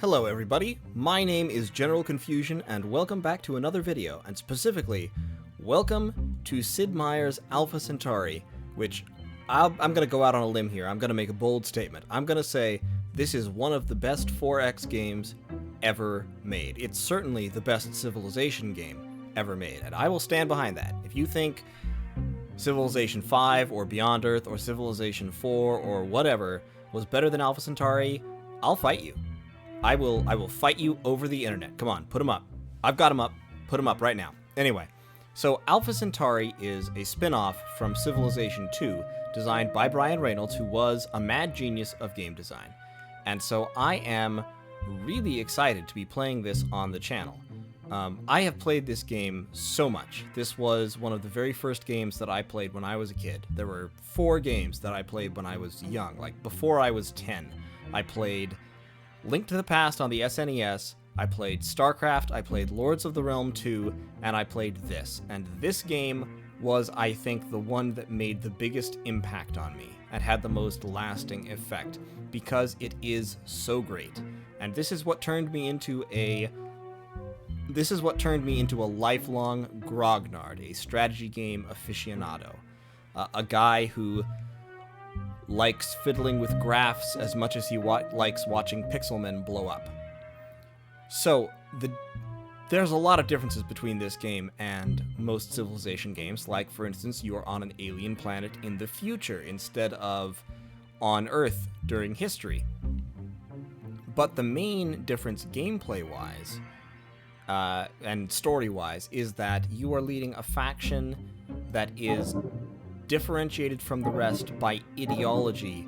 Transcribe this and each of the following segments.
Hello everybody, my name is General Confusion and welcome back to another video, and specifically, welcome to Sid Meier's Alpha Centauri, which I'm going to go out on a limb here. I'm going to make a bold statement. I'm going to say this is one of the best 4X games ever made. It's certainly the best Civilization game ever made, and I will stand behind that. If you think Civilization 5 or Beyond Earth or Civilization 4 or whatever was better than Alpha Centauri, I'll fight you. I will fight you over the internet. Come on, put them up. I've got them up. Put them up right now. Anyway, so Alpha Centauri is a spin-off from Civilization 2, designed by Brian Reynolds, who was a mad genius of game design. And so I am really excited to be playing this on the channel. I have played this game so much. This was one of the very first games that I played when I was a kid. There were 4 games that I played when I was young, like before I was 10. I played Link to the Past on the SNES, I played StarCraft, I played Lords of the Realm 2, and I played this. And this game was, I think, the one that made the biggest impact on me and had the most lasting effect, because it is so great. And this is what turned me into a lifelong grognard, a strategy game aficionado. A guy who likes fiddling with graphs as much as he likes watching pixelmen blow up. So, there's a lot of differences between this game and most Civilization games, like, for instance, you are on an alien planet in the future instead of on Earth during history. But the main difference gameplay-wise and story-wise is that you are leading a faction that is differentiated from the rest by ideology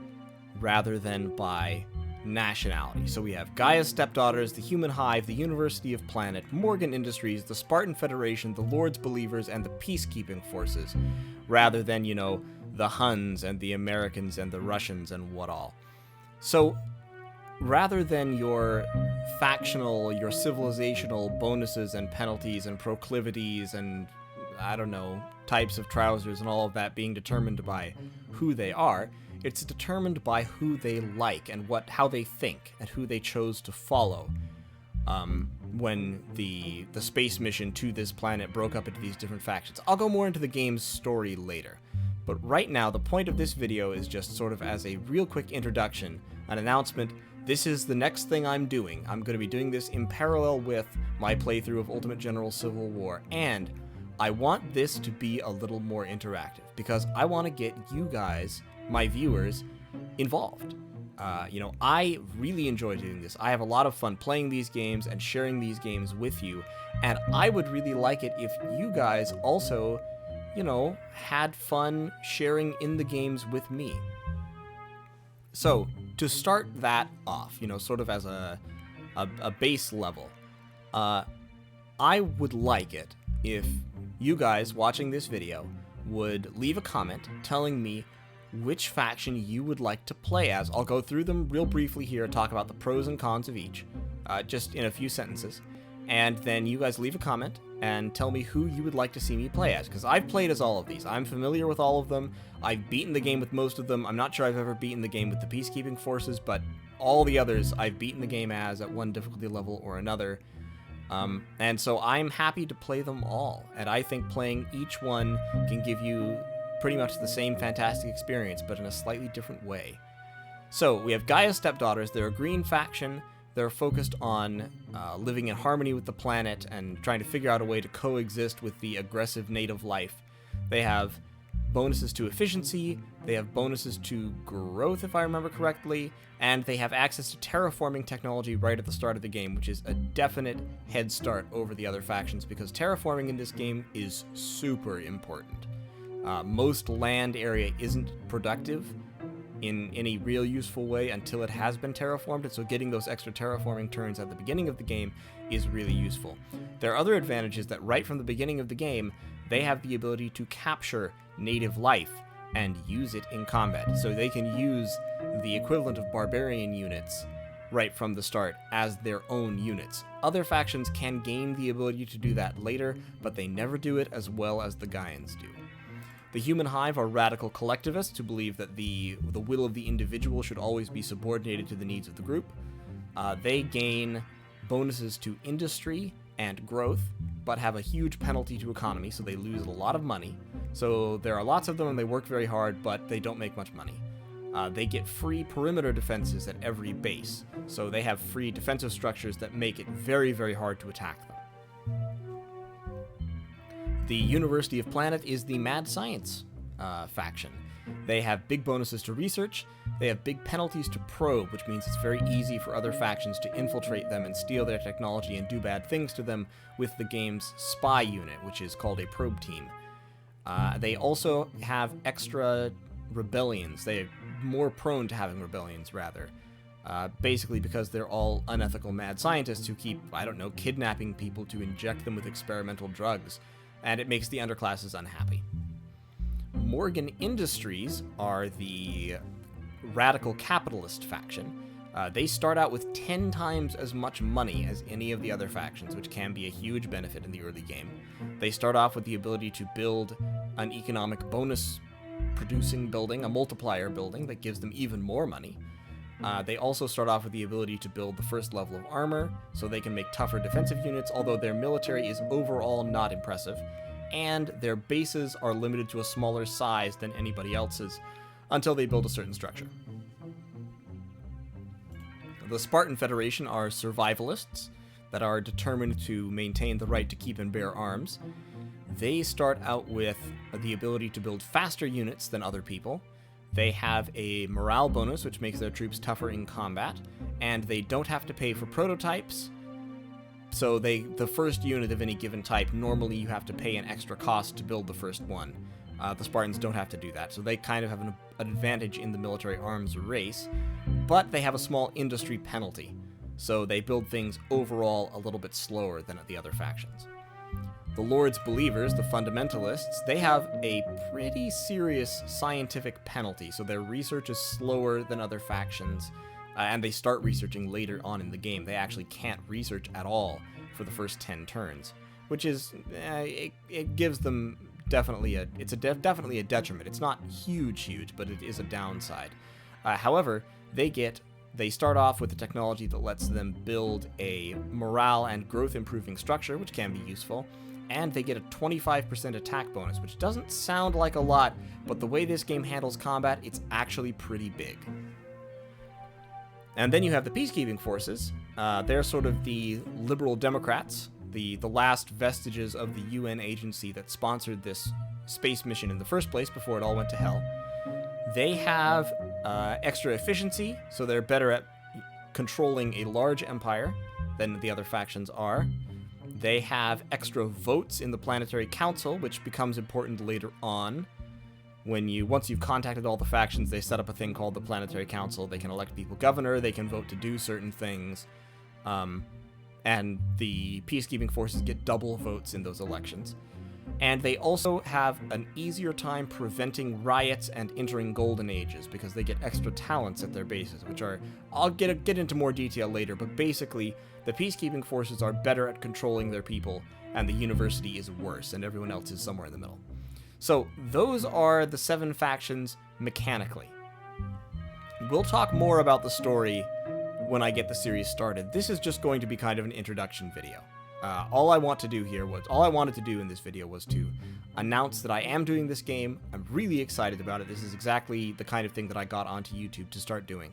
rather than by nationality. So we have Gaia's stepdaughters, the Human Hive, the University of Planet, Morgan Industries, the Spartan Federation, the Lord's Believers, and the peacekeeping forces, rather than, you know, the Huns and the Americans and the Russians and what all. So rather than your factional, your civilizational bonuses and penalties and proclivities and, I don't know, types of trousers and all of that being determined by who they are, it's determined by who they like and how they think and who they chose to follow when the space mission to this planet broke up into these different factions. I'll go more into the game's story later, but right now the point of this video is just sort of as a real quick introduction, an announcement. This is the next thing I'm doing. I'm going to be doing this in parallel with my playthrough of Ultimate General Civil War, and I want this to be a little more interactive because I want to get you guys, my viewers, involved. I really enjoy doing this. I have a lot of fun playing these games and sharing these games with you, and I would really like it if you guys also, had fun sharing in the games with me. So, to start that off, sort of as a base level, I would like it if you guys watching this video would leave a comment telling me which faction you would like to play as. I'll go through them real briefly here and talk about the pros and cons of each, just in a few sentences. And then you guys leave a comment and tell me who you would like to see me play as, because I've played as all of these. I'm familiar with all of them. I've beaten the game with most of them. I'm not sure I've ever beaten the game with the peacekeeping forces, but all the others I've beaten the game as at one difficulty level or another. And so I'm happy to play them all, and I think playing each one can give you pretty much the same fantastic experience, but in a slightly different way. So we have Gaia's stepdaughters. They're a green faction. They're focused on living in harmony with the planet and trying to figure out a way to coexist with the aggressive native life. They have bonuses to efficiency, they have bonuses to growth, if I remember correctly, and they have access to terraforming technology right at the start of the game, which is a definite head start over the other factions, because terraforming in this game is super important. Most land area isn't productive in any real useful way until it has been terraformed, and so getting those extra terraforming turns at the beginning of the game is really useful. There are other advantages that right from the beginning of the game, they have the ability to capture native life and use it in combat. So they can use the equivalent of barbarian units right from the start as their own units. Other factions can gain the ability to do that later, but they never do it as well as the Gaians do. The Human Hive are radical collectivists who believe that the will of the individual should always be subordinated to the needs of the group. They gain bonuses to industry and growth, but have a huge penalty to economy, so they lose a lot of money. So there are lots of them, and they work very hard, but they don't make much money. They get free perimeter defenses at every base, so they have free defensive structures that make it very, very hard to attack them. The University of Planet is the mad science faction. They have big bonuses to research. They have big penalties to probe, which means it's very easy for other factions to infiltrate them and steal their technology and do bad things to them with the game's spy unit, which is called a probe team. They also have extra rebellions. They're more prone to having rebellions, rather. Basically because they're all unethical mad scientists who keep, I don't know, kidnapping people to inject them with experimental drugs, and it makes the underclasses unhappy. Morgan Industries are the radical capitalist faction. They start out with 10 times as much money as any of the other factions, which can be a huge benefit in the early game. They start off with the ability to build an economic bonus producing building, a multiplier building that gives them even more money. They also start off with the ability to build the first level of armor, so they can make tougher defensive units, although their military is overall not impressive, and their bases are limited to a smaller size than anybody else's until they build a certain structure. The Spartan Federation are survivalists that are determined to maintain the right to keep and bear arms. They start out with the ability to build faster units than other people. They have a morale bonus, which makes their troops tougher in combat, and they don't have to pay for prototypes. So the first unit of any given type, normally you have to pay an extra cost to build the first one. The Spartans don't have to do that, so they kind of have an advantage in the military arms race, but they have a small industry penalty, so they build things overall a little bit slower than the other factions. The Lord's Believers, the fundamentalists, they have a pretty serious scientific penalty, so their research is slower than other factions, and they start researching later on in the game. They actually can't research at all for the first 10 turns, which is, it gives them definitely definitely a detriment. It's not huge, but it is a downside. However, they start off with a technology that lets them build a morale and growth improving structure, which can be useful, and they get a 25% attack bonus, which doesn't sound like a lot, but the way this game handles combat, it's actually pretty big. And then you have the peacekeeping forces. They're sort of the liberal Democrats, the last vestiges of the UN agency that sponsored this space mission in the first place before it all went to hell. They have extra efficiency, so they're better at controlling a large empire than the other factions are. They have extra votes in the Planetary Council, which becomes important later on. Once you've contacted all the factions, they set up a thing called the Planetary Council. They can elect people governor, they can vote to do certain things, and the peacekeeping forces get double votes in those elections. And they also have an easier time preventing riots and entering golden ages because they get extra talents at their bases, which are, I'll get into more detail later, but basically the peacekeeping forces are better at controlling their people, and the university is worse, and everyone else is somewhere in the middle. So those are the 7 factions mechanically. We'll talk more about the story when I get the series started. This is just going to be kind of an introduction video. All I wanted to do in this video was to announce that I am doing this game. I'm really excited about it. This is exactly the kind of thing that I got onto YouTube to start doing.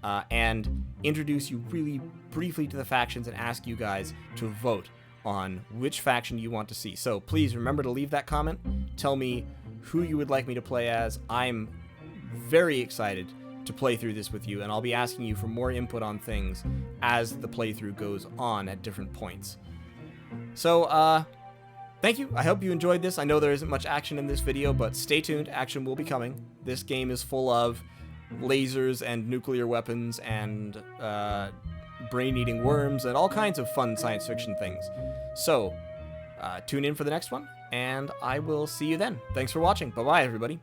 And introduce you really briefly to the factions and ask you guys to vote on which faction you want to see. So please remember to leave that comment. Tell me who you would like me to play as. I'm very excited to play through this with you, and I'll be asking you for more input on things as the playthrough goes on at different points. So, thank you. I hope you enjoyed this. I know there isn't much action in this video, but stay tuned. Action will be coming. This game is full of lasers and nuclear weapons and brain-eating worms and all kinds of fun science fiction things. So, tune in for the next one, and I will see you then. Thanks for watching. Bye-bye, everybody.